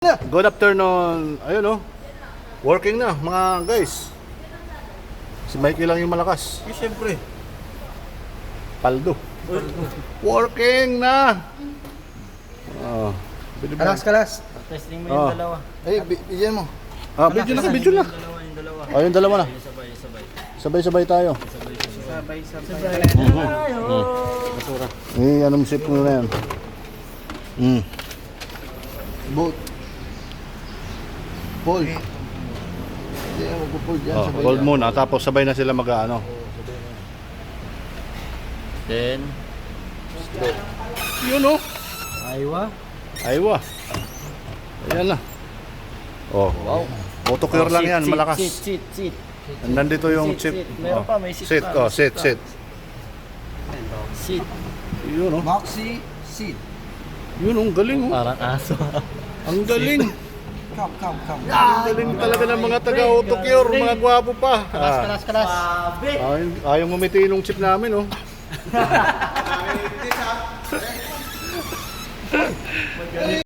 Good afternoon. Ayun working na mga guys. Si Mikey lang yung malakas. Siyempre. Paldo. Working na. Kalas. Testing mo yung dalawa. Bigyan mo. Video na. Yung dalawa. Yung dalawa na. Sabay-sabay tayo. Sabay. Anong sip mo na yan? Boat. Paul. Hindi ako magpo-pull dyan. Sabay Hold lang. muna, tapos sabay na sila mag-ano. Then, Yun Aywa. Ayan na. Wow. Autocure lang yan, malakas. Sit. Nandito yung chip. Meron pa, may sit Sit, pa. sit. Sit. Yun Moxie Seed. Yun galing Parang aso. Ang galing. Come. Ang galing talaga ng mga taga-autocure, mga gwapo pa. Kalas. Ayaw ngumiti nung chip namin